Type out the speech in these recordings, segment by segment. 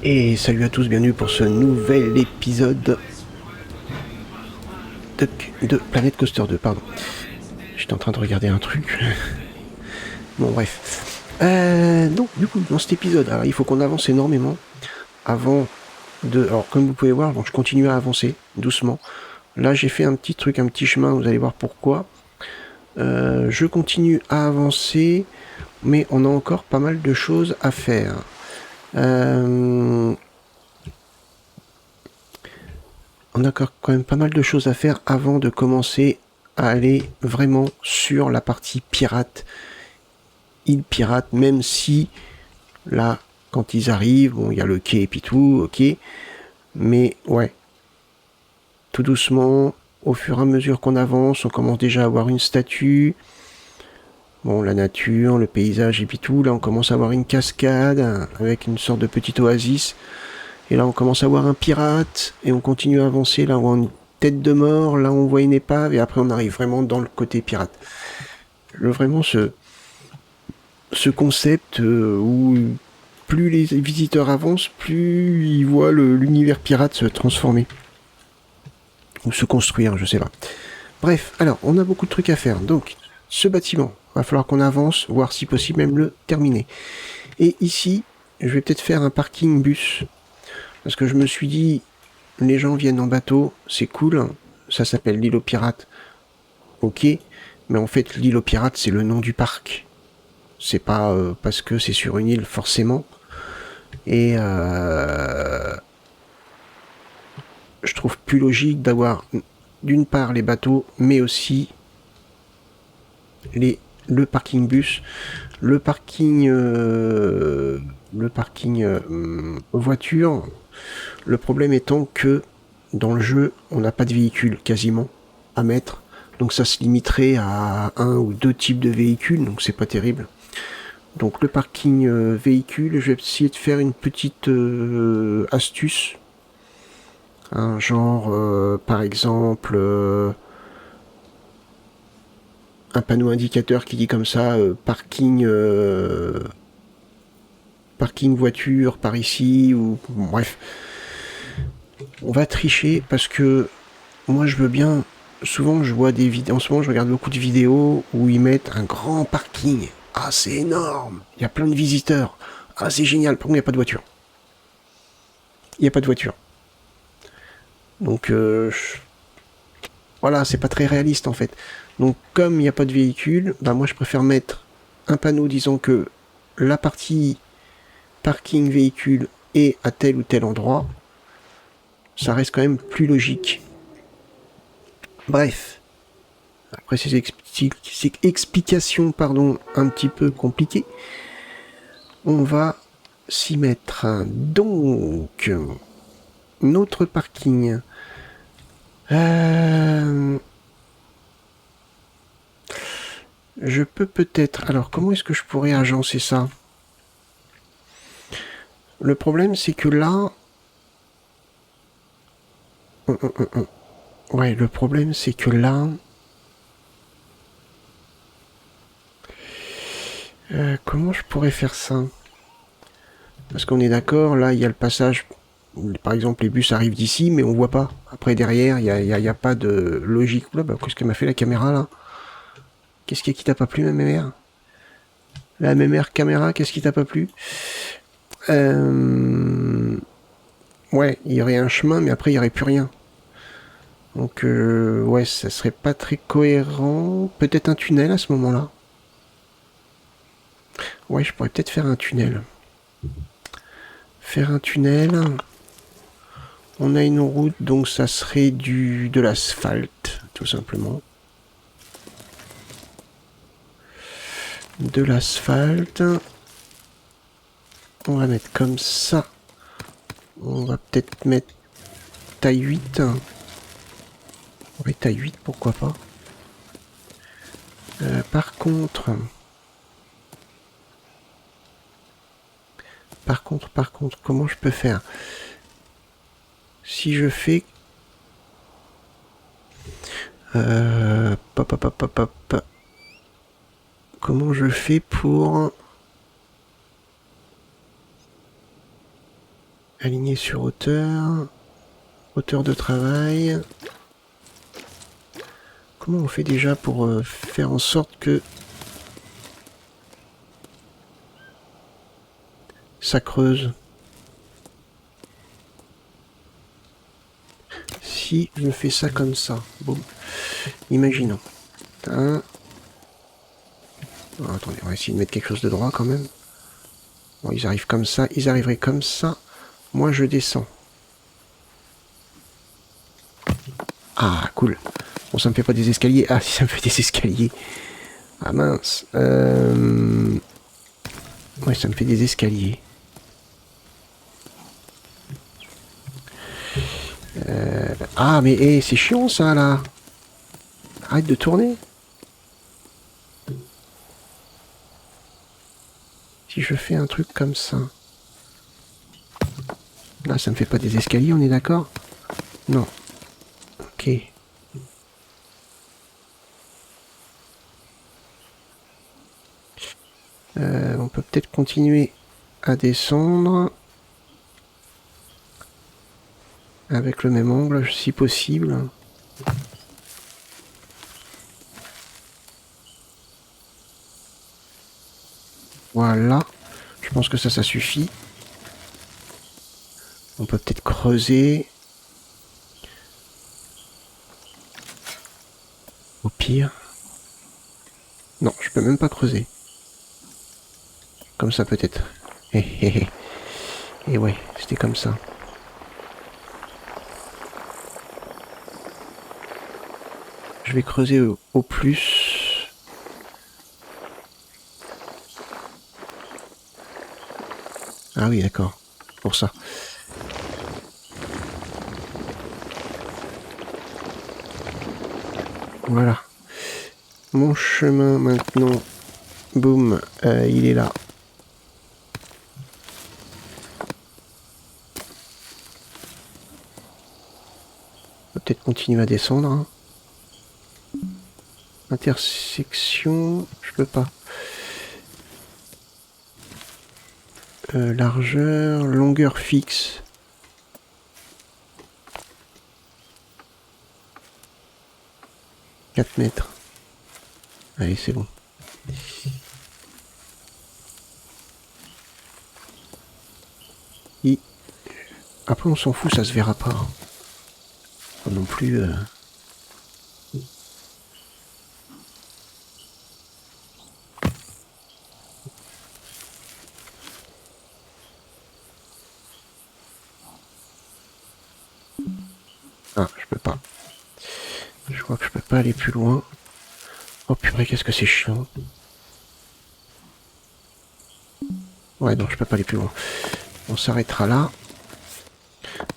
Et salut à tous, bienvenue pour ce nouvel épisode de Planet Coaster 2, pardon. J'étais en train de regarder un truc. Bon bref. Donc du coup, dans cet épisode, alors, il faut qu'on avance énormément avant de... Alors comme vous pouvez voir, donc, je continue à avancer doucement. Là j'ai fait un petit truc, un petit chemin, vous allez voir pourquoi. Je continue à avancer, mais on a encore pas mal de choses à faire. On a quand même pas mal de choses à faire avant de commencer à aller vraiment sur la partie pirate, île pirate, même si là, quand ils arrivent, bon, il y a le quai et puis tout, ok, mais ouais, tout doucement, au fur et à mesure qu'on avance, on commence déjà à avoir une statue, bon, la nature, le paysage et puis tout, là on commence à avoir une cascade avec une sorte de petite oasis, et là on commence à voir un pirate, et on continue à avancer, là on voit une tête de mort, là on voit une épave, et après on arrive vraiment dans le côté pirate. Vraiment ce concept où plus les visiteurs avancent, plus ils voient l'univers pirate se transformer. Ou se construire, je sais pas. Bref, alors, on a beaucoup de trucs à faire. Donc, ce bâtiment, va falloir qu'on avance, voire si possible même le terminer. Et ici, je vais peut-être faire un parking bus. Parce que je me suis dit, les gens viennent en bateau, c'est cool, ça s'appelle l'île aux pirates. Ok, mais en fait, l'île aux pirates, c'est le nom du parc. C'est pas parce que c'est sur une île, forcément. Et je trouve plus logique d'avoir d'une part les bateaux, mais aussi le parking bus, le parking voiture. Le problème étant que dans le jeu, on n'a pas de véhicule quasiment à mettre, donc ça se limiterait à un ou deux types de véhicules, donc c'est pas terrible. Donc le parking véhicule, je vais essayer de faire une petite astuce. Genre, par exemple, un panneau indicateur qui dit comme ça, parking voiture par ici, ou bref. On va tricher parce que moi je veux bien. Souvent je vois des vidéos, en ce moment je regarde beaucoup de vidéos où ils mettent un grand parking. Ah, c'est énorme, il y a plein de visiteurs. Ah, c'est génial, par contre il n'y a pas de voiture. Il n'y a pas de voiture. Donc voilà, c'est pas très réaliste en fait. Donc comme il n'y a pas de véhicule, bah moi je préfère mettre un panneau disant que la partie parking véhicule est à tel ou tel endroit. Ça reste quand même plus logique. Bref, après ces explications un petit peu compliquées, on va s'y mettre. Donc, notre parking. Je peux peut-être... Alors, comment est-ce que je pourrais agencer ça? Le problème, c'est que là... Ouais, le problème, c'est que là... comment je pourrais faire ça? Parce qu'on est d'accord, là, il y a le passage... Par exemple, les bus arrivent d'ici, mais on voit pas. Après, derrière, il y a pas de logique. Là, bah, qu'est-ce que m'a fait la caméra, là? Qu'est-ce qui t'a pas plu, ma mère? La MMR caméra, qu'est-ce qui t'a pas plu? Ouais, il y aurait un chemin, mais après, il y aurait plus rien. Donc, ouais, ça serait pas très cohérent. Peut-être un tunnel à ce moment-là. Ouais, je pourrais peut-être faire un tunnel. Faire un tunnel. On a une route, donc ça serait de l'asphalte, tout simplement. De l'asphalte. On va mettre comme ça. On va peut-être mettre taille 8. Oui, taille 8, pourquoi pas. Par contre, comment je peux faire? Si je fais... Comment je fais pour... Aligner sur hauteur. Hauteur de travail. Comment on fait déjà pour faire en sorte que ça creuse? Si je fais ça comme ça, bon, imaginons. Oh, attendez, on va essayer de mettre quelque chose de droit quand même. Bon, ils arrivent comme ça, ils arriveraient comme ça. Moi, je descends. Ah, cool. Bon, ça me fait pas des escaliers. Ah, si, ça me fait des escaliers. Ah, mince. Ouais, ça me fait des escaliers. Ah, mais hey, c'est chiant, ça, là. Arrête de tourner. Si je fais un truc comme ça. Là, ça me fait pas des escaliers, on est d'accord? Non. Ok. On peut peut-être continuer à descendre. Avec le même angle, si possible. Voilà. Je pense que ça suffit. On peut peut-être creuser. Au pire. Non, je peux même pas creuser. Comme ça peut-être. Et ouais, c'était comme ça. Je vais creuser au plus. Ah oui, d'accord. Pour ça. Voilà. Mon chemin maintenant. Boum. Il est là. On peut peut-être continuer à descendre. Hein. Intersection. Je peux pas. Largeur. Longueur fixe. 4 mètres. Allez, c'est bon. Après, on s'en fout, ça se verra pas. Pas non plus. Ah, je peux pas. Je crois que je peux pas aller plus loin. Oh purée, qu'est-ce que c'est chiant. Ouais, non, je peux pas aller plus loin. On s'arrêtera là.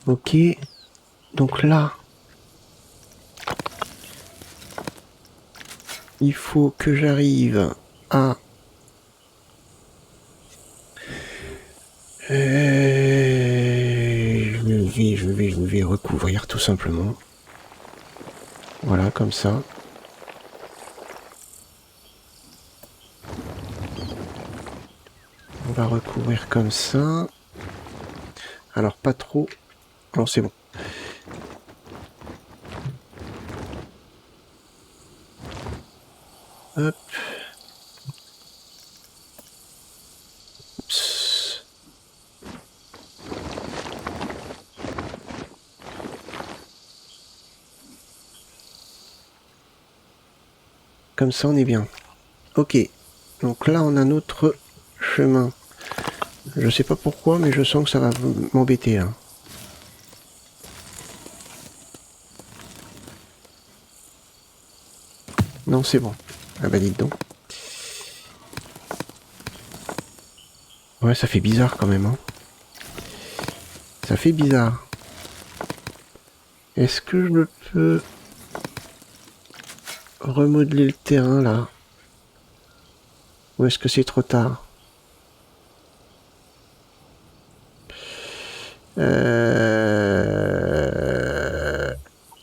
Ok. Donc là, il faut que j'arrive à... je vais recouvrir tout simplement. Voilà, comme ça. On va recouvrir comme ça. Alors, pas trop. Non, c'est bon. Hop. Oups. Comme ça, on est bien. Ok. Donc là, on a notre chemin. Je sais pas pourquoi, mais je sens que ça va m'embêter, là. Non, c'est bon. Ah bah dites donc. Ouais, ça fait bizarre quand même, hein. Ça fait bizarre. Est-ce que je peux remodeler le terrain, là? Ou est-ce que c'est trop tard?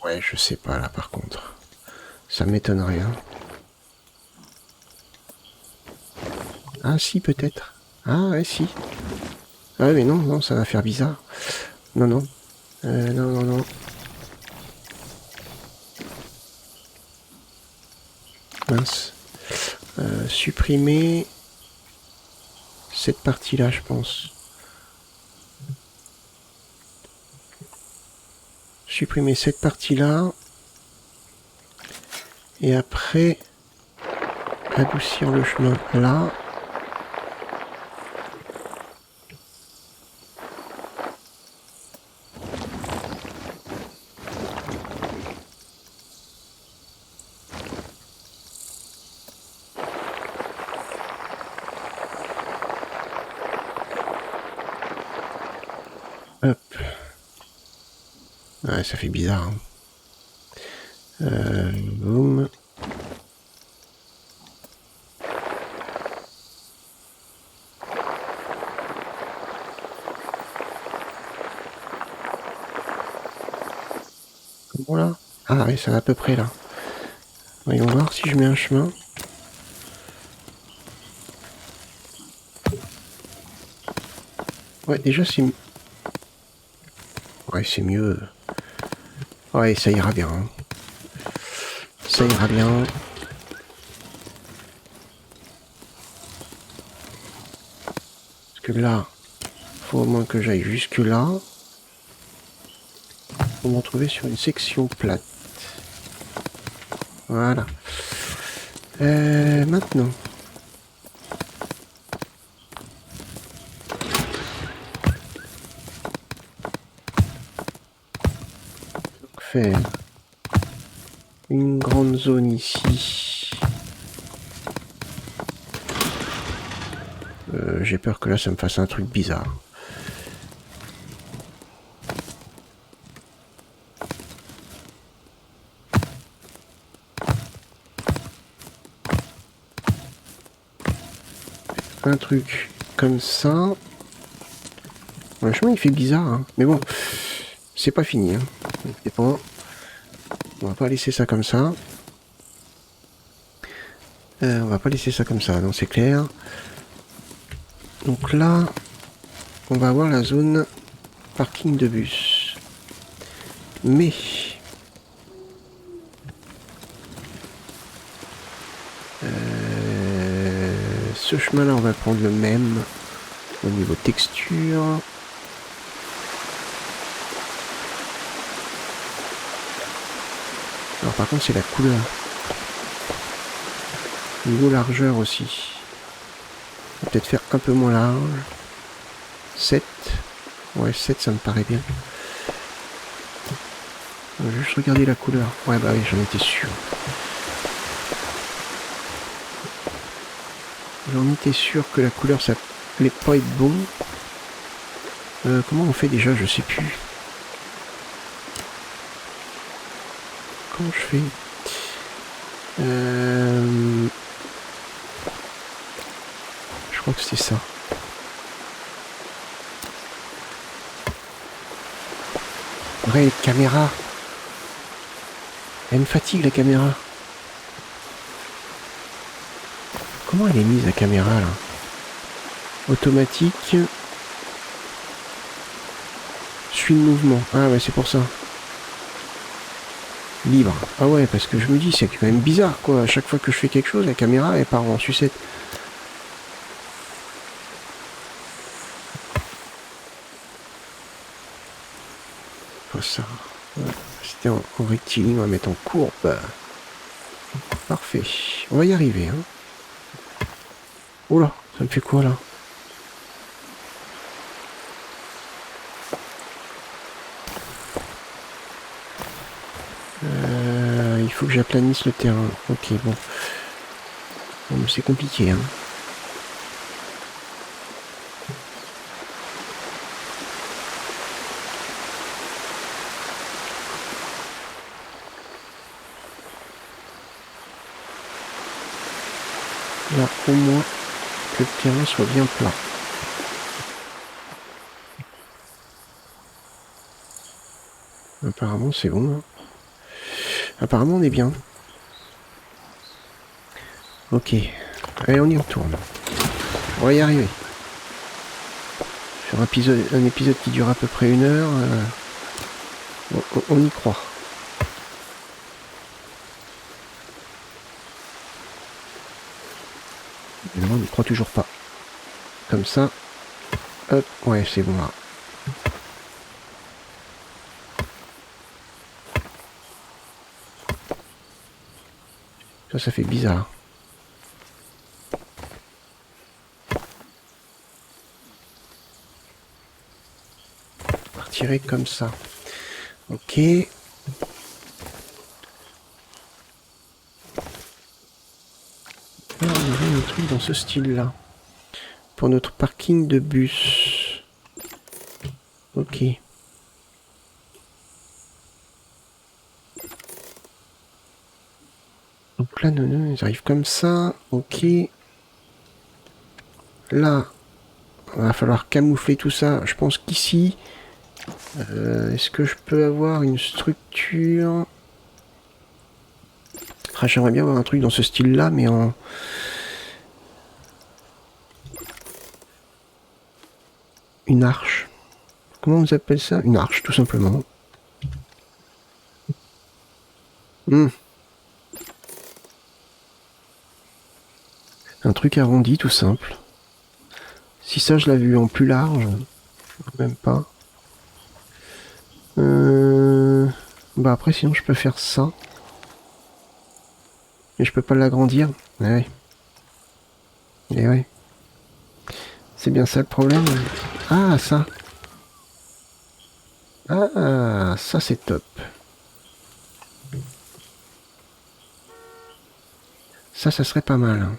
Ouais, je sais pas, là, par contre. Ça m'étonnerait, hein. Ah, si, peut-être. Ah, ouais, si. Ah mais non, non, ça va faire bizarre. Non, non. Non, non, non. Mince. Supprimer cette partie-là, je pense. Supprimer cette partie-là. Et après, adoucir le chemin là. Hop. Ouais, ça fait bizarre. Hein. Boum. Voilà. Ah oui, ça va à peu près là. Voyons voir si je mets un chemin. Ouais, déjà c'est... Ouais, c'est mieux. Ouais, ça ira bien. Hein. Ça ira bien. Parce que là, faut au moins que j'aille jusque là. Pour me retrouver sur une section plate. Voilà. Maintenant. Donc faire une grande zone ici. J'ai peur que là ça me fasse un truc bizarre. Un truc comme ça. Le chemin il fait bizarre, hein. Mais bon, c'est pas fini. Hein. On va pas laisser ça comme ça. On va pas laisser ça comme ça, non c'est clair. Donc là, on va avoir la zone parking de bus. Mais ce chemin-là, on va prendre le même au niveau texture. Alors par contre, c'est la couleur. Niveau largeur aussi. On va peut-être faire un peu moins large. 7. Ouais, 7, ça me paraît bien. On va juste regarder la couleur. Ouais, bah oui, j'en étais sûr. J'en étais sûr que la couleur, ça allait pas être bon. Comment on fait déjà? Je sais plus. Comment je fais? Je crois que c'est ça. Ouais, caméra. Elle me fatigue la caméra. Comment elle est mise la caméra là? Automatique. Suit le mouvement. Ah ouais, c'est pour ça. Libre. Ah ouais, parce que je me dis, c'est quand même bizarre quoi. À chaque fois que je fais quelque chose, la caméra elle part en sucette. Pas ça. Ouais. C'était en rectiligne, on va mettre en courbe. Parfait. On va y arriver. Hein. Oh là, ça me fait quoi là? Il faut que j'aplanisse le terrain. Ok, bon. Bon c'est compliqué. Hein. Là, au moins, que le terrain soit bien plat. Apparemment, c'est bon. Hein. Apparemment, on est bien. Ok. Allez, on y retourne. On va y arriver. Sur un épisode qui dure à peu près 1 heure, on y croit. Mais non, on n'y croit toujours pas. Comme ça. Hop, ouais, c'est bon là. Ça fait bizarre. Tirer comme ça. Ok. Là, on aurait un truc dans ce style-là. Pour notre parking de bus. Ok. Donc là, non, ils arrivent comme ça. Ok. Là, il va falloir camoufler tout ça. Je pense qu'ici, est-ce que je peux avoir une structure? Ah, j'aimerais bien avoir un truc dans ce style-là, mais en... Une arche. Comment on appelle ça? Une arche, tout simplement. Un truc arrondi, tout simple. Si ça, je l'avais vu en plus large, même pas. Bah après, sinon, je peux faire ça. Mais je peux pas l'agrandir. Ouais. Et ouais. C'est bien ça le problème. Ah, ça. Ah, ça c'est top. Ça serait pas mal.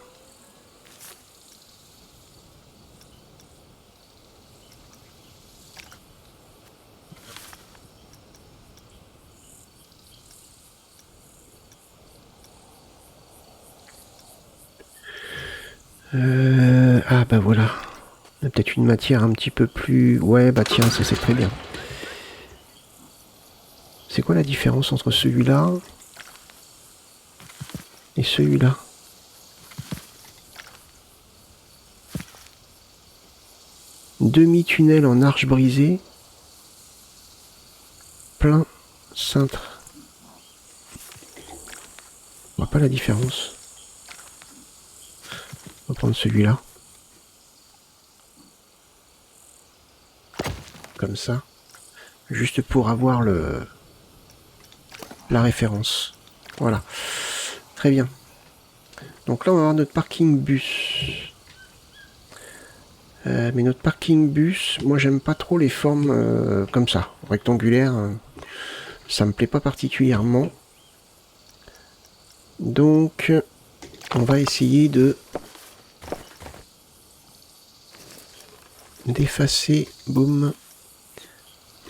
Ah bah voilà. Il y a peut-être une matière un petit peu plus... Ouais, bah tiens, ça c'est très bien. C'est quoi la différence entre celui-là et celui-là? Demi-tunnel en arche brisée. Plein cintre. On voit pas la différence. On va prendre celui-là. Comme ça. Juste pour avoir la référence. Voilà. Très bien. Donc là, on va avoir notre parking bus. Mais notre parking bus, moi j'aime pas trop les formes comme ça, rectangulaires. Ça me plaît pas particulièrement. Donc, on va essayer d'effacer. Boum.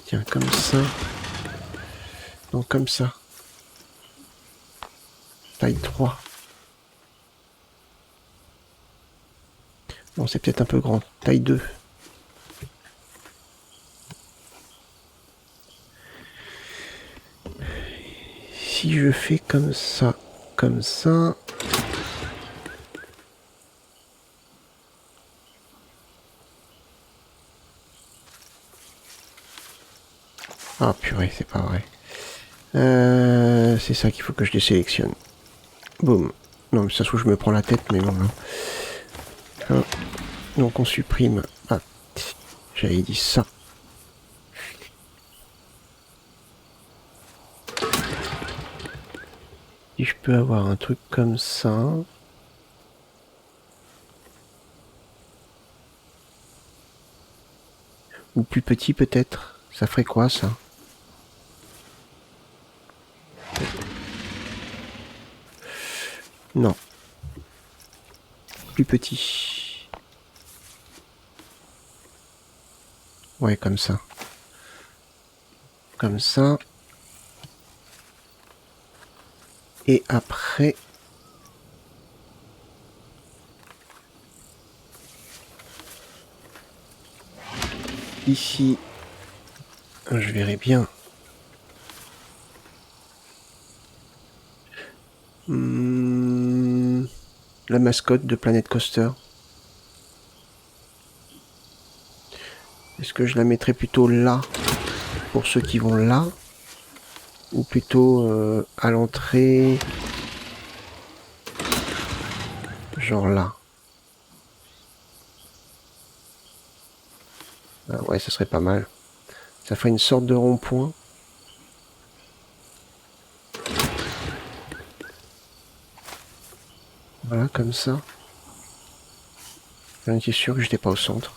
Tiens, comme ça. Non, comme ça. Taille 3. Bon, c'est peut-être un peu grand. Taille 2. Si je fais comme ça, comme ça... Ah purée, c'est pas vrai. C'est ça qu'il faut que je désélectionne. Boum. Non, mais ça se trouve, je me prends la tête, mais bon. Hein. Donc on supprime. Ah, j'avais dit ça. Si je peux avoir un truc comme ça. Ou plus petit peut-être. Ça ferait quoi ça? Non. Plus petit. Ouais, comme ça. Comme ça. Et après... Ici, je verrai bien. La mascotte de Planet Coaster. Est-ce que je la mettrais plutôt là, pour ceux qui vont là, ou plutôt à l'entrée, genre là? Ah ouais, ça serait pas mal. Ça ferait une sorte de rond-point. Voilà, comme ça. J'en étais sûr que j'étais pas au centre.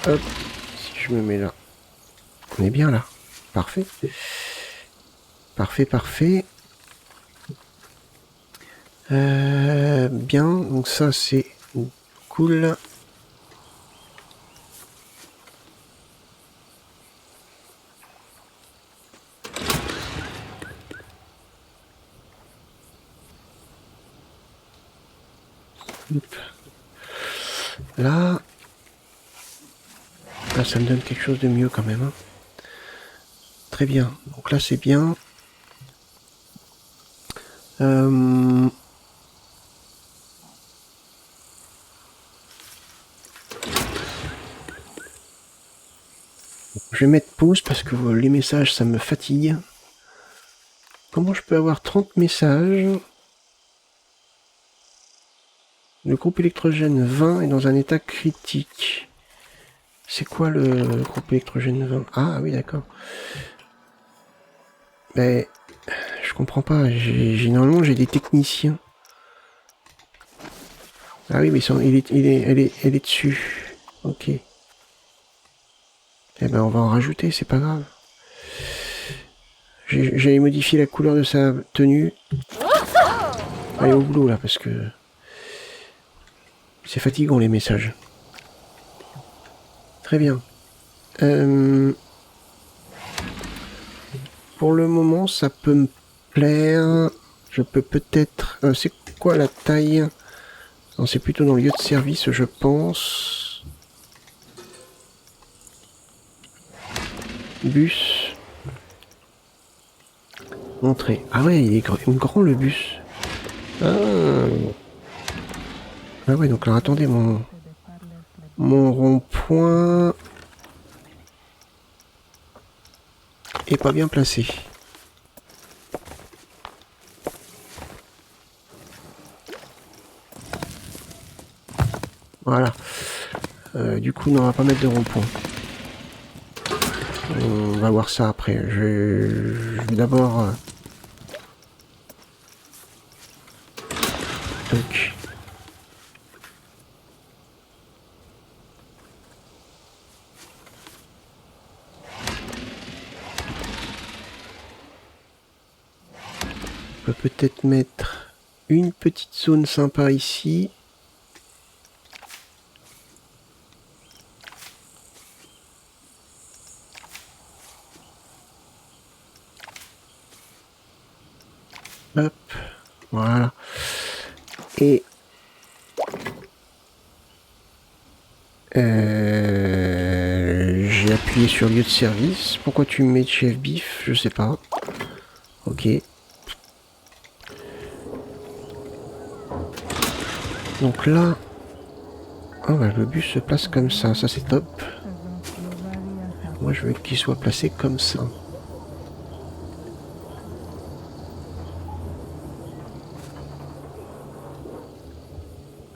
Hop, si je me mets là. On est bien là. Parfait. Parfait, parfait. Bien, donc ça c'est cool. Là, ça me donne quelque chose de mieux quand même. Hein. Très bien. Donc là, c'est bien. Je vais mettre pause parce que les messages, ça me fatigue. Comment je peux avoir 30 messages? Le groupe électrogène 20 est dans un état critique. C'est quoi le groupe électrogène 20? Ah oui, d'accord. Mais je comprends pas. Normalement, j'ai des techniciens. Ah oui, mais elle est dessus. Ok. Eh ben, on va en rajouter, c'est pas grave. J'ai modifié la couleur de sa tenue. Allez au boulot là, parce que c'est fatigant les messages. Très bien. Pour le moment, ça peut me plaire. Je peux peut-être... c'est quoi la taille? Non, c'est plutôt dans le lieu de service, je pense. Bus. Entrée. Ah ouais, il est grand le bus. Ah. Ah ouais, donc alors attendez, mon rond-point est pas bien placé. Voilà. Du coup, on va pas mettre de rond-point. On va voir ça après. Je vais d'abord... Donc... On peut peut-être mettre une petite zone sympa ici. Hop, voilà. Et j'ai appuyé sur lieu de service. Pourquoi tu me mets chef bif? Je sais pas. Ok. Donc là, oh bah, le bus se place comme ça c'est top. Moi je veux qu'il soit placé comme ça.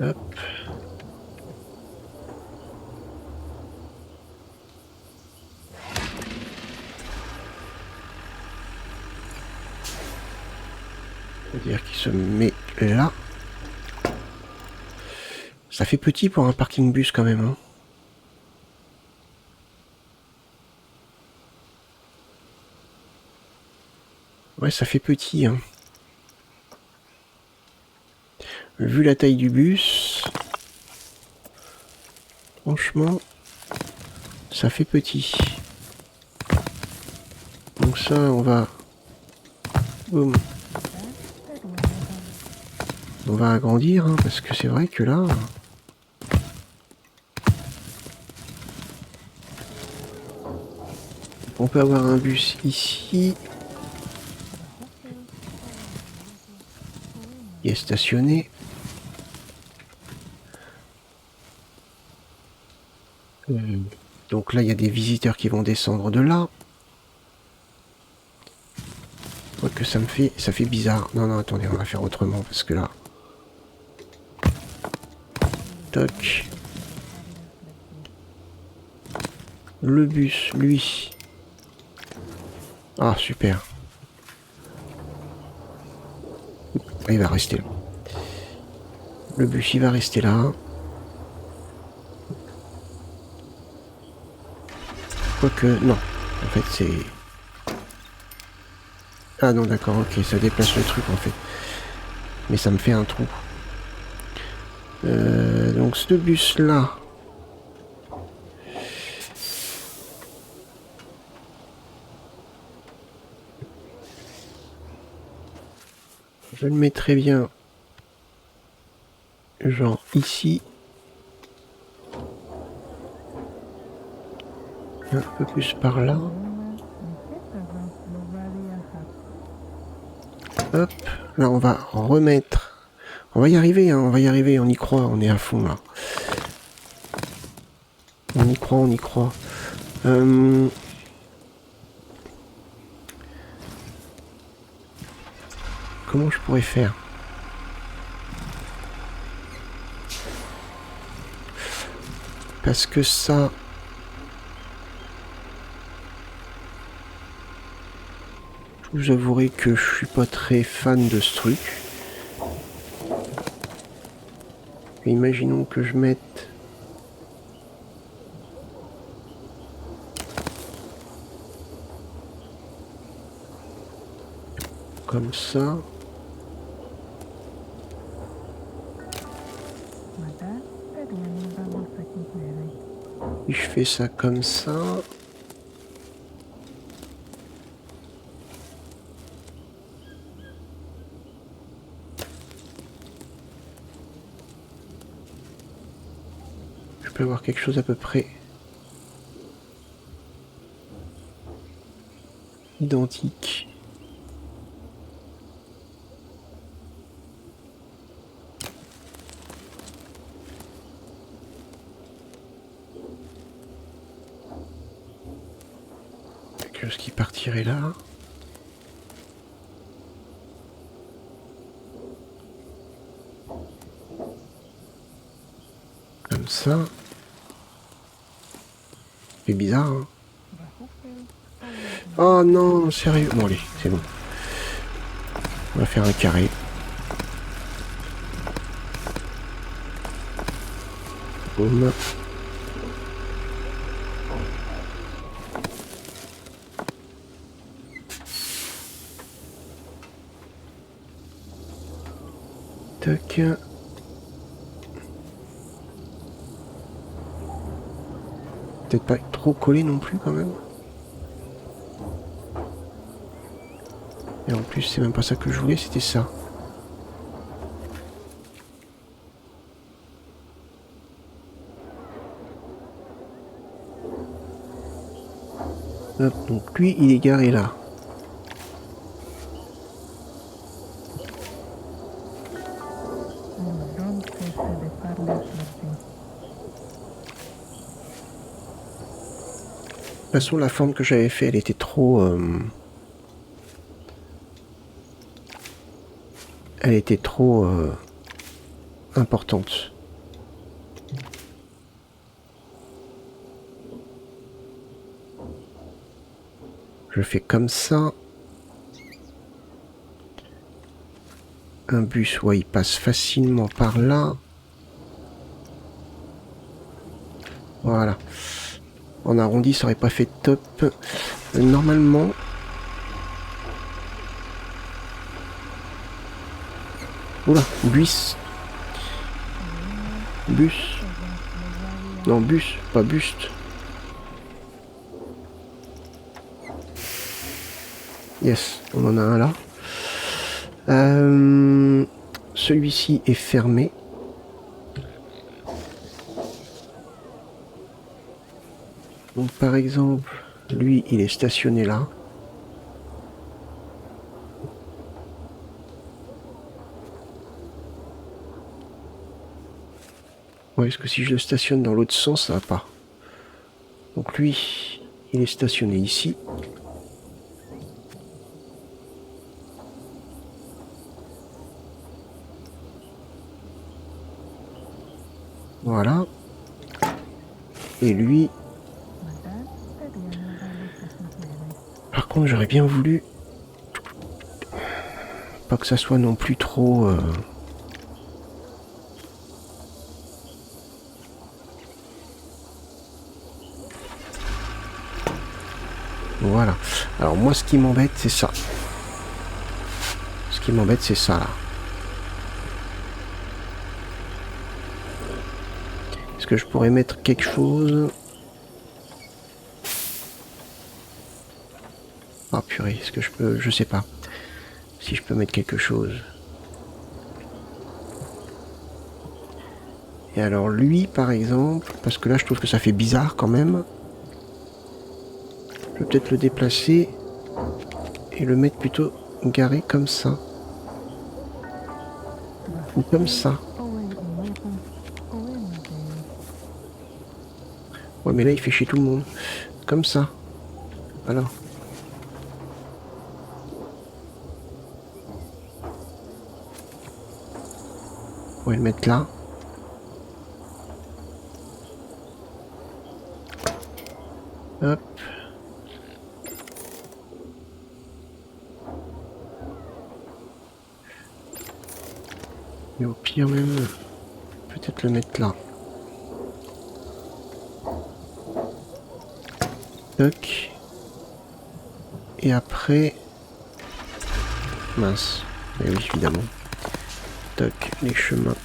Hop. C'est-à-dire qu'il se met là. Ça fait petit pour un parking bus quand même. Hein. Ouais, ça fait petit. Hein. Vu la taille du bus, franchement, ça fait petit. Donc ça, on va... Boum. On va agrandir, hein, parce que c'est vrai que là... On peut avoir un bus ici. Il est stationné. Donc là, il y a des visiteurs qui vont descendre de là. Que ça fait bizarre. Non, non, attendez, on va faire autrement parce que là... Toc. Le bus, lui. Ah, super. Il va rester là. Le bus, il va rester là. Quoique, non. En fait, c'est... Ah non, d'accord, ok, ça déplace le truc, en fait. Mais ça me fait un trou. Donc, ce bus-là... Je le mettrai bien... genre ici. Un peu plus par là. Hop, là on va remettre. On va y arriver, hein, on va y arriver, on y croit, on est à fond là. On y croit, on y croit. Comment je pourrais faire? Parce que ça... Je vous avouerai que je suis pas très fan de ce truc. Imaginons que je mette... comme ça. Et je fais ça comme ça. Je peux avoir quelque chose à peu près identique. Quelque chose qui partirait là. Comme ça. C'est bizarre, hein. Oh non, sérieux. Bon allez, c'est bon. On va faire un carré. Boum. Tac. Peut-être pas trop collé non plus quand même. Et en plus, c'est même pas ça que je voulais, c'était ça. Hop, donc lui, il est garé là. De toute façon, la forme que j'avais fait, elle était trop... elle était trop importante. Je fais comme ça. Un bus, ouais, il passe facilement par là. Voilà. En arrondi, ça aurait pas fait top. Normalement... Oula, bus. Bus. Non, bus, pas buste. Yes, on en a un là. Celui-ci est fermé. Donc par exemple, lui, il est stationné là. Ouais, est-ce que si je le stationne dans l'autre sens, ça va pas? Donc lui, il est stationné ici. Voilà. Et lui... Par contre, j'aurais bien voulu... Pas que ça soit non plus trop... Voilà. Alors moi, ce qui m'embête, c'est ça. Ce qui m'embête, c'est ça, là. Est-ce que je pourrais mettre quelque chose? Ah purée, est-ce que je peux... Je sais pas. Si je peux mettre quelque chose. Et alors lui, par exemple, parce que là, je trouve que ça fait bizarre quand même. Je vais peut-être le déplacer et le mettre plutôt garé comme ça. Ou comme ça. Ouais, mais là, il fait chier tout le monde. Comme ça. Voilà. On va le mettre là. Hop. Et au pire même, peut-être le mettre là. Toc. Et après... Mince. Et oui, évidemment. Toc, les chemins.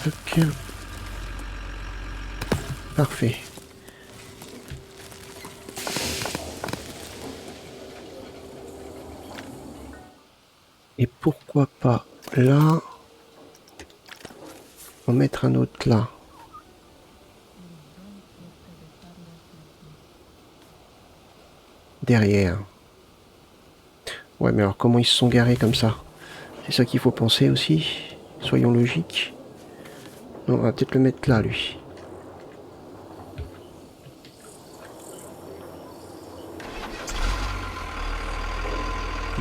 Toc. Parfait. Et pourquoi pas là, en mettre un autre là. Derrière. Ouais, mais alors comment ils se sont garés comme ça? C'est ça qu'il faut penser aussi. Soyons logiques. Non, on va peut-être le mettre là, lui.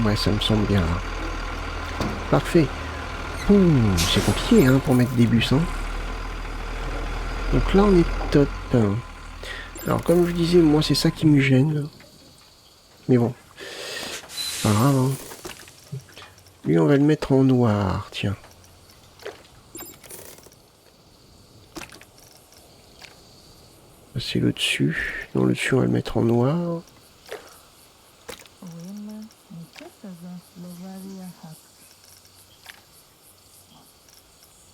Ouais, ça me semble bien là. Parfait. C'est compliqué hein, pour mettre des bus. Hein. Donc là, on est top. Alors, comme je disais, moi, c'est ça qui me gêne. Mais bon, pas grave. Hein. Lui, on va le mettre en noir, tiens. C'est le dessus. Non, le dessus, on va le mettre en noir.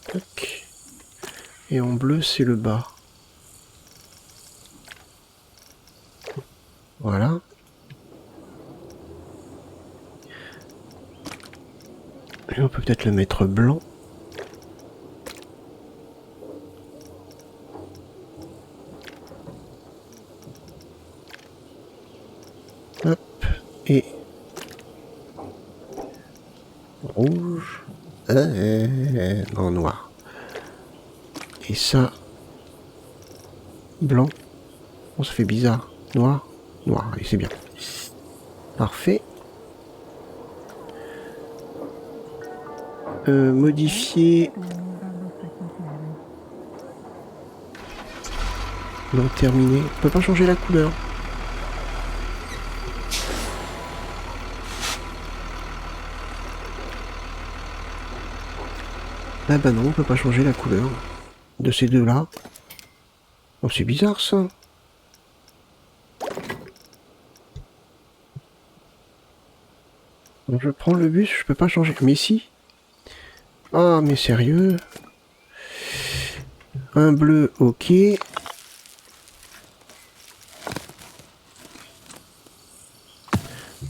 Tac. Et en bleu, c'est le bas. Voilà. Et on peut peut-être le mettre blanc. Hop. Et rouge. Non, noir. Et ça, blanc. Bon, ça fait bizarre. Noir, noir. Et c'est bien. Parfait. Modifier. Non, terminé. On peut pas changer la couleur. Ah bah non, on peut pas changer la couleur de ces deux-là. Oh, c'est bizarre ça. Donc, je prends le bus, je peux pas changer. Mais si. Ah, mais sérieux. Un bleu, ok.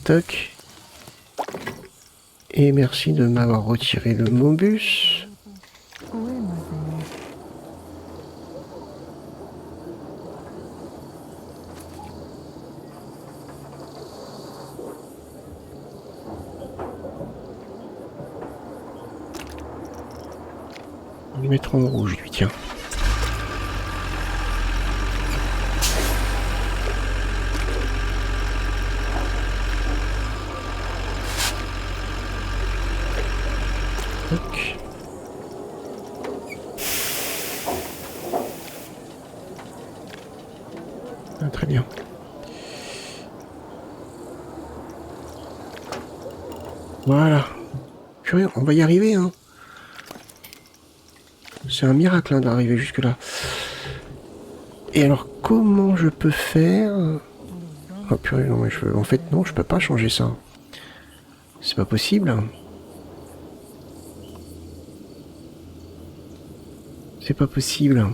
Toc. Et merci de m'avoir retiré le mon bus. On va le mettre en rouge, lui, tiens. Ah, très bien. Voilà. Purée, on va y arriver, hein. C'est un miracle hein, d'arriver jusque-là. Et alors, comment je peux faire... Oh purée, non, mais en fait, non, je peux pas changer ça. C'est pas possible. C'est pas possible.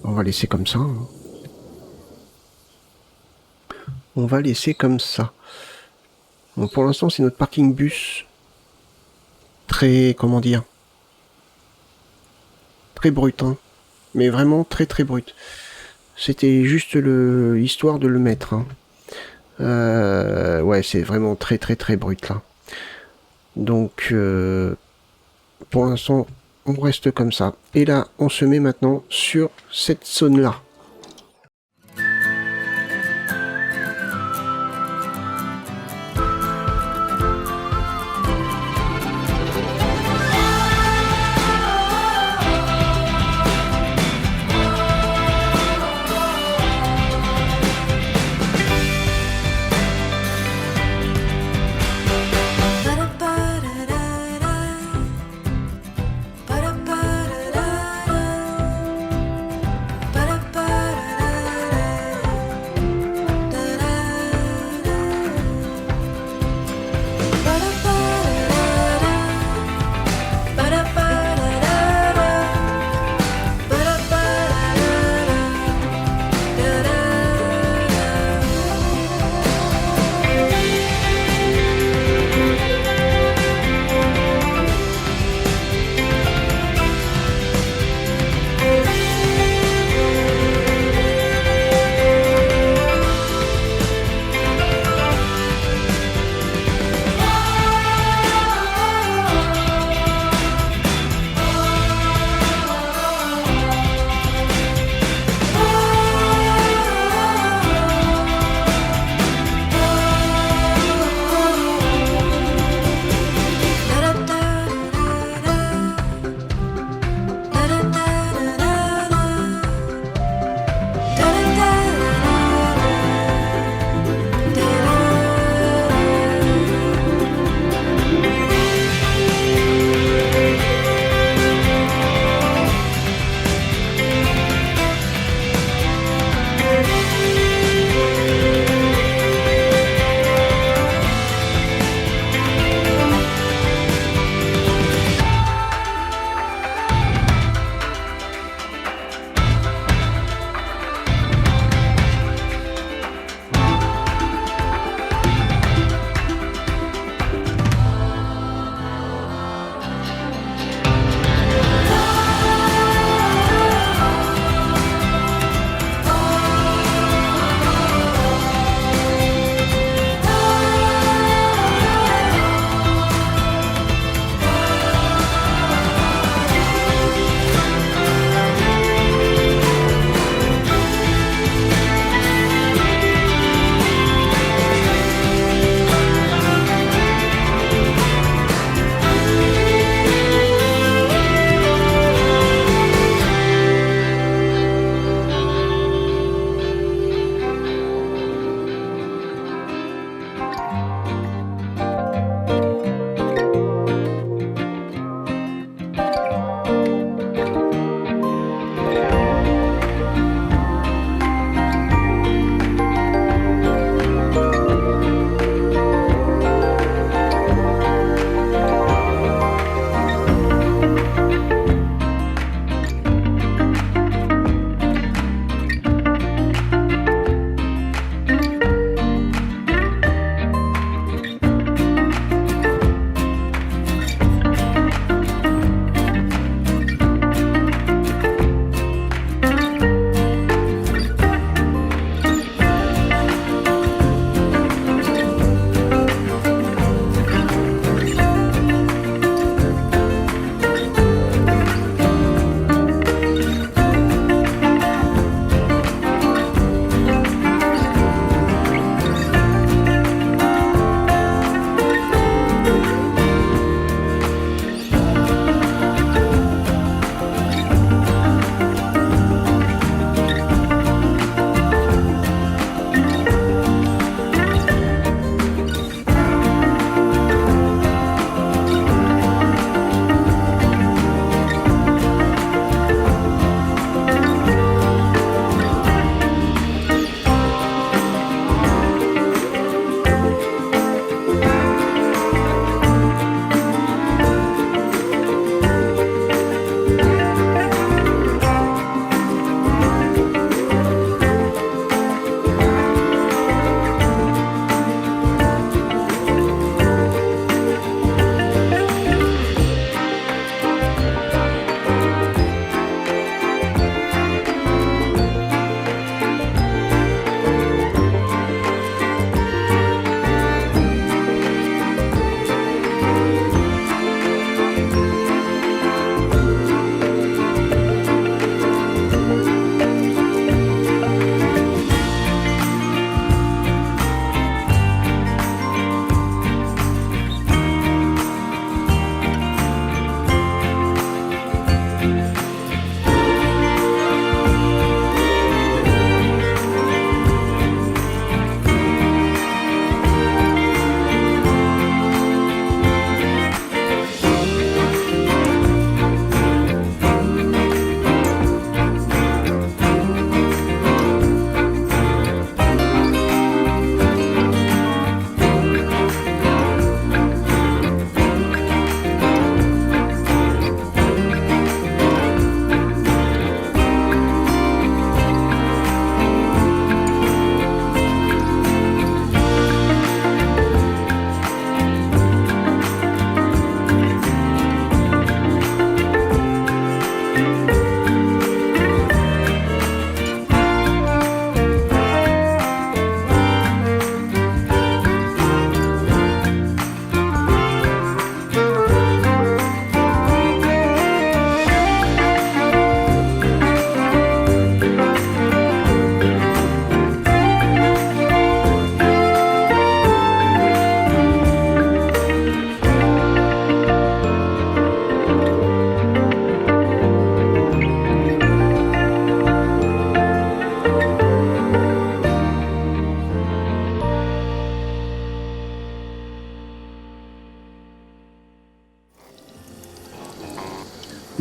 On va laisser comme ça. Hein. On va laisser comme ça. Bon, pour l'instant, c'est notre parking bus. Très, comment dire, très brut, hein. Mais vraiment très très brut. C'était juste l'histoire de le mettre. Hein. Ouais, c'est vraiment très très très brut là. Donc, pour l'instant, on reste comme ça. Et là, on se met maintenant sur cette zone-là.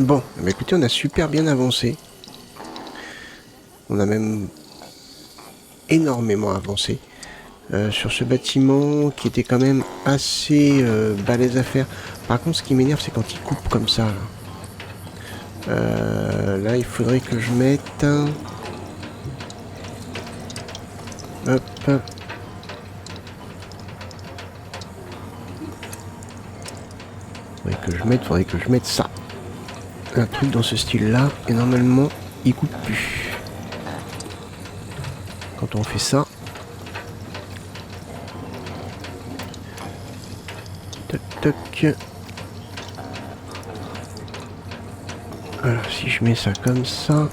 Bon, bah écoutez, on a super bien avancé. On a même énormément avancé sur ce bâtiment qui était quand même assez balèze à faire. Par contre, ce qui m'énerve, c'est quand il coupe comme ça. Là, il faudrait que je mette... Hop. Faudrait que je mette ça. Un truc dans ce style-là, et normalement, il coupe plus. Quand on fait ça... Toc, toc. Alors, si je mets ça comme ça...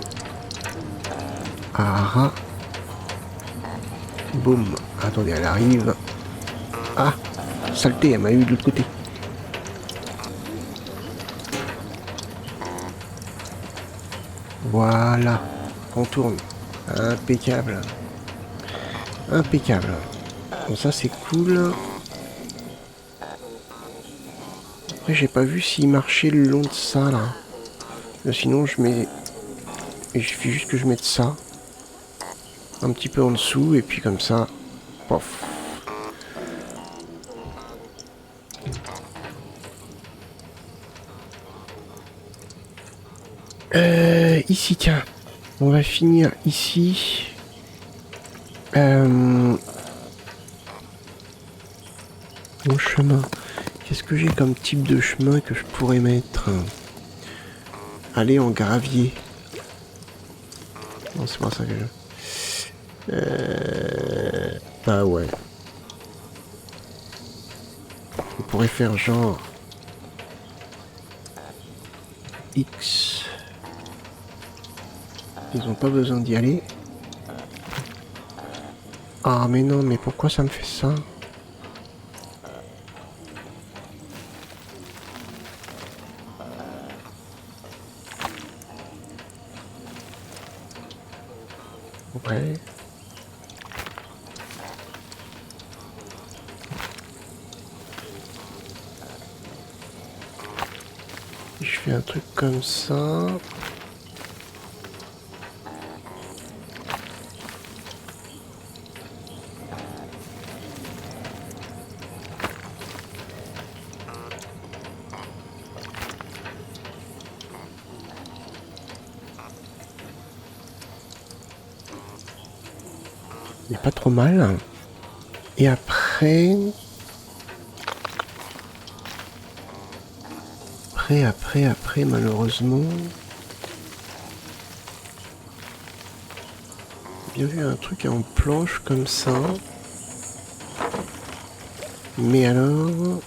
Ah. Boum. Attendez, elle arrive. Ah, saleté, elle m'a eu de l'autre côté. Voilà. On tourne. Impeccable. Impeccable. Bon, ça c'est cool. Après, j'ai pas vu s'il marchait le long de ça, là. Sinon, je mets... Il suffit juste que je mette ça. Un petit peu en dessous, et puis comme ça... Pof. Ici, tiens. On va finir ici. Mon chemin. Qu'est-ce que j'ai comme type de chemin que je pourrais mettre? Aller en gravier. Non, c'est pas ça que je... Bah ouais. On pourrait faire genre... X. Ils ont pas besoin d'y aller. Ah mais non, mais pourquoi ça me fait ça? Ouais. Je fais un truc comme ça. Mais pas trop mal. Et après... Après, malheureusement... J'ai bien vu un truc en planche comme ça. Mais alors...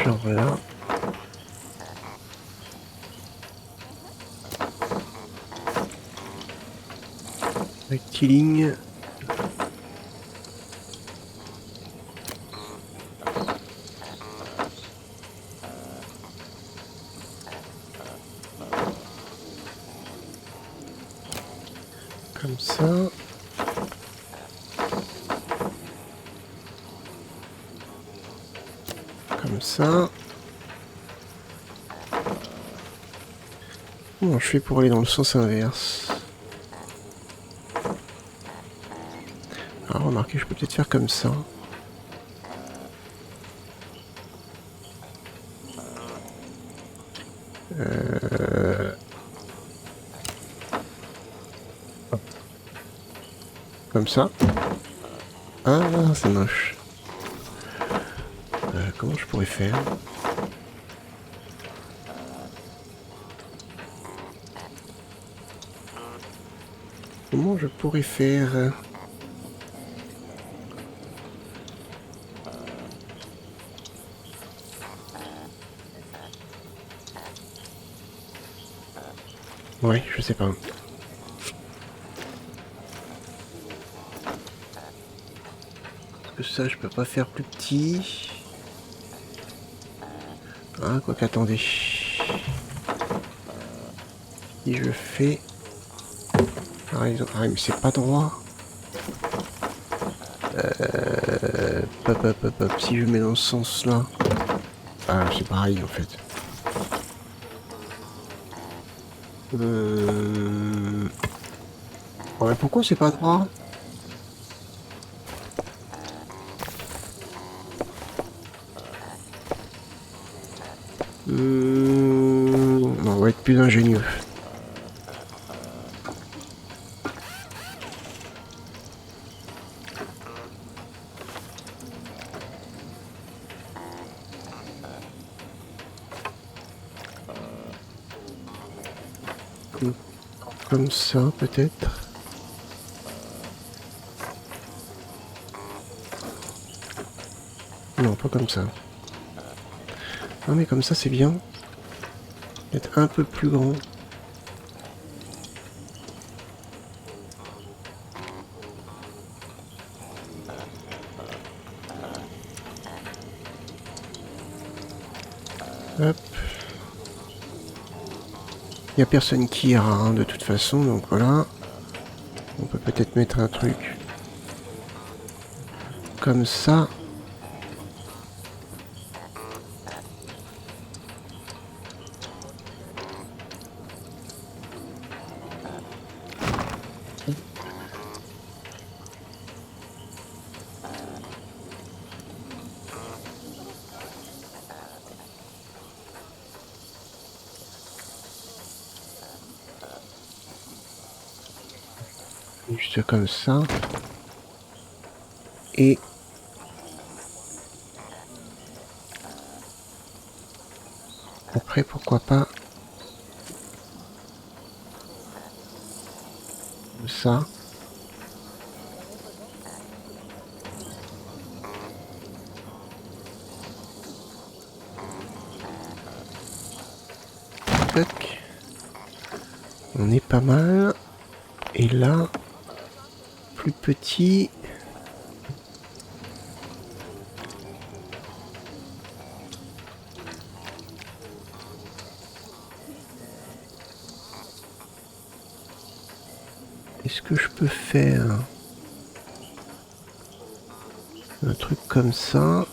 Genre là... Rectiligne. Comme ça. Comme ça. Comment je fais pour aller dans le sens inverse? Alors remarquez, je peux peut-être faire comme ça. Comme ça. Ah, c'est moche. Comment je pourrais faire? Comment je pourrais faire? Ouais, je sais pas. Parce que ça, je peux pas faire plus petit. Ah, quoi qu'attendez. Si je fais... Ah, mais c'est pas droit. Si je mets dans ce sens-là... Ah, c'est pareil en fait. Ouais, pourquoi c'est pas droit? On va être plus ingénieux. Comme ça, peut-être. Non, pas comme ça. Non, mais comme ça, c'est bien. Être un peu plus grand. Hop. Il n'y a personne qui ira, hein, de toute façon, donc voilà. On peut peut-être mettre un truc comme ça. Juste comme ça. Et après, pourquoi pas comme ça. Tac. On est pas mal. Et là, plus petit. Est-ce que je peux faire un truc comme ça?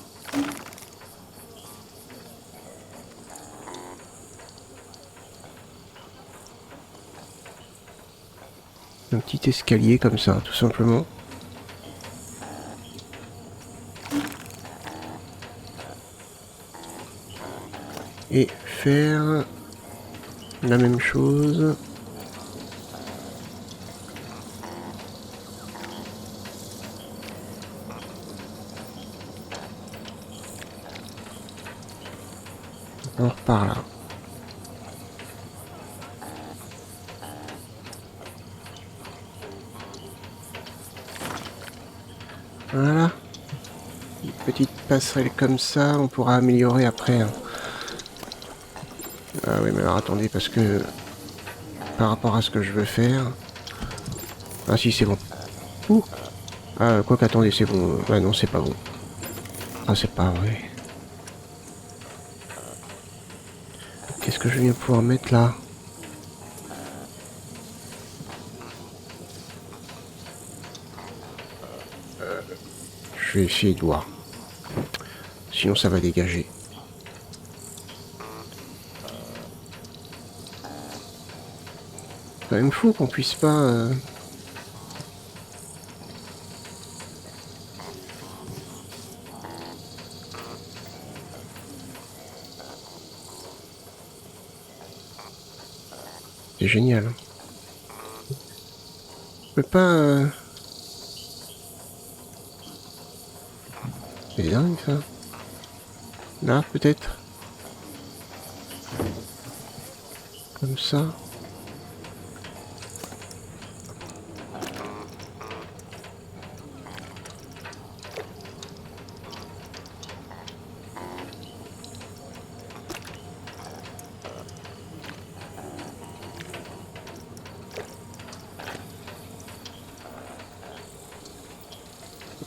Un petit escalier comme ça, tout simplement. Et faire la même chose. On repart là. Voilà. Une petite passerelle comme ça, on pourra améliorer après. Hein. Ah oui, mais alors attendez, parce que par rapport à ce que je veux faire... Ah si, c'est bon. Ouh. Ah, quoi qu'attendez, c'est bon. Ah non, c'est pas bon. Ah, c'est pas vrai. Qu'est-ce que je viens pouvoir mettre là? Je vais essayer de voir. Sinon, ça va dégager. C'est quand même fou qu'on puisse pas... C'est génial. Je peux pas... C'est dingue ça. Là, peut-être. Comme ça.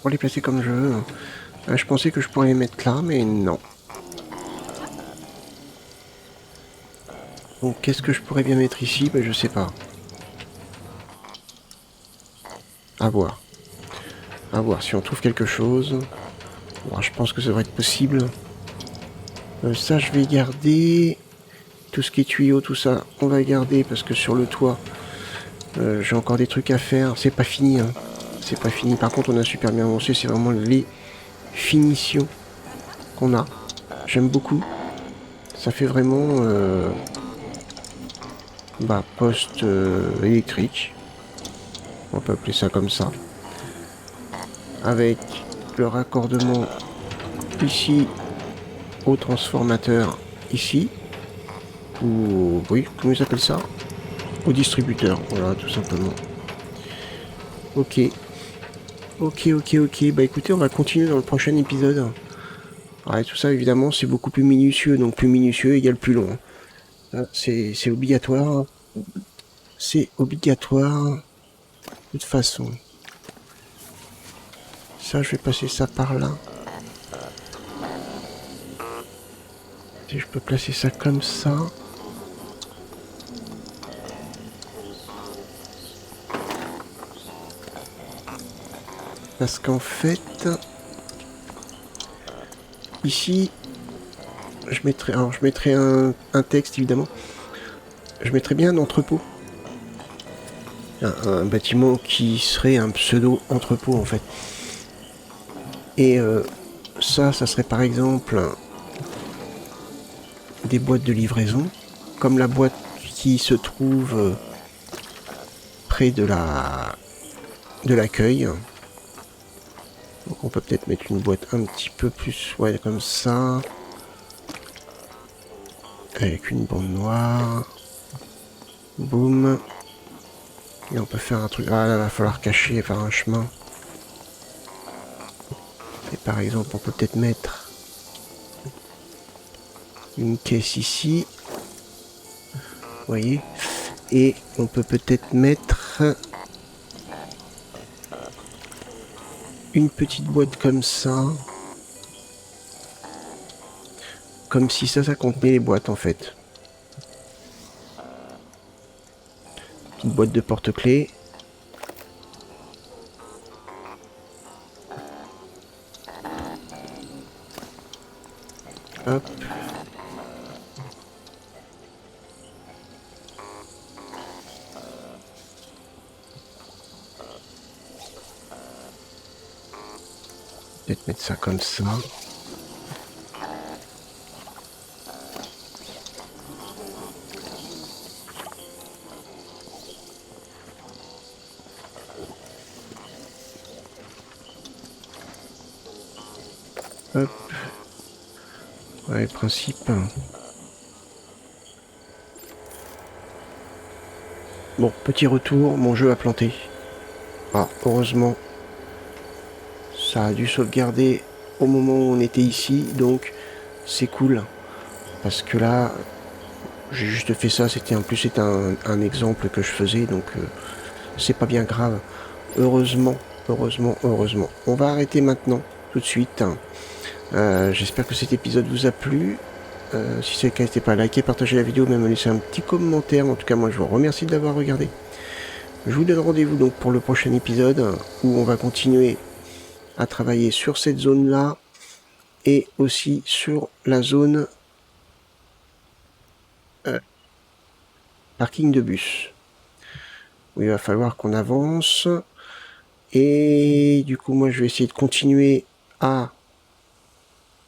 Pour les placer comme je veux. Je pensais que je pourrais les mettre là, mais non. Donc qu'est-ce que je pourrais bien mettre ici? Ben, je sais pas. À voir. À voir si on trouve quelque chose. Bon, je pense que ça devrait être possible. Ça, je vais garder. Tout ce qui est tuyaux, tout ça, on va garder parce que sur le toit, j'ai encore des trucs à faire. C'est pas fini, hein. C'est pas fini. Par contre, on a super bien avancé. C'est vraiment les finitions qu'on a. J'aime beaucoup. Ça fait vraiment poste électrique. On peut appeler ça comme ça. Avec le raccordement ici au transformateur ici. Ou oui, comment ils appellent ça? Au distributeur, voilà, tout simplement. Ok. Ok. Bah écoutez, on va continuer dans le prochain épisode. Ouais, tout ça, évidemment, c'est beaucoup plus minutieux. Donc plus minutieux égale plus long. C'est obligatoire. C'est obligatoire. De toute façon. Ça, je vais passer ça par là. Si je peux placer ça comme ça. Parce qu'en fait, ici, je mettrai un texte évidemment. Je mettrai bien un entrepôt. Un bâtiment qui serait un pseudo entrepôt en fait. Et ça serait par exemple des boîtes de livraison, comme la boîte qui se trouve près de l'accueil. Donc on peut peut-être mettre une boîte un petit peu plus, ouais, comme ça, avec une bande noire. Boum. Et on peut faire un truc. Ah là, va falloir cacher, faire un chemin. Et par exemple, on peut peut-être mettre une caisse ici. Vous voyez. Et on peut peut-être mettre une petite boîte comme ça. Comme si ça contenait les boîtes en fait. Petite boîte de porte-clés. Hop. Peut-être mettre ça comme ça. Hop. Ouais, principe. Bon, petit retour, mon jeu a planté. Ah, heureusement, ça a dû sauvegarder au moment où on était ici, donc c'est cool. Parce que là, j'ai juste fait ça, c'était un exemple que je faisais, donc c'est pas bien grave. Heureusement. On va arrêter maintenant, tout de suite. J'espère que cet épisode vous a plu. Si c'est le cas, n'hésitez pas à liker, partager la vidéo, même à laisser un petit commentaire. En tout cas, moi je vous remercie de l'avoir regardé. Je vous donne rendez-vous donc pour le prochain épisode où on va continuer à travailler sur cette zone-là et aussi sur la zone parking de bus. Où il va falloir qu'on avance. Et du coup, moi je vais essayer de continuer à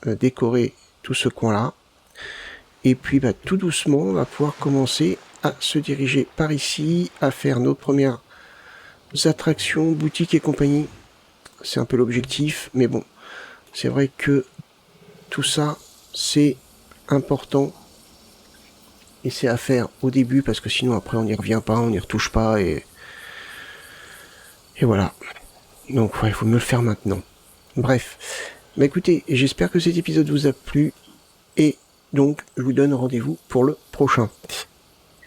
décorer tout ce coin-là. Et puis tout doucement, on va pouvoir commencer à se diriger par ici, à faire nos premières attractions, boutiques et compagnie. C'est un peu l'objectif, mais bon, c'est vrai que tout ça, c'est important. Et c'est à faire au début, parce que sinon après on n'y revient pas, on n'y retouche pas, et voilà. Donc ouais, il faut mieux le faire maintenant. Bref, écoutez, j'espère que cet épisode vous a plu, et donc je vous donne rendez-vous pour le prochain.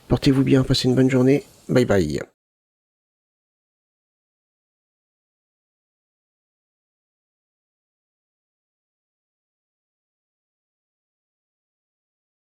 Portez-vous bien, passez une bonne journée, bye bye.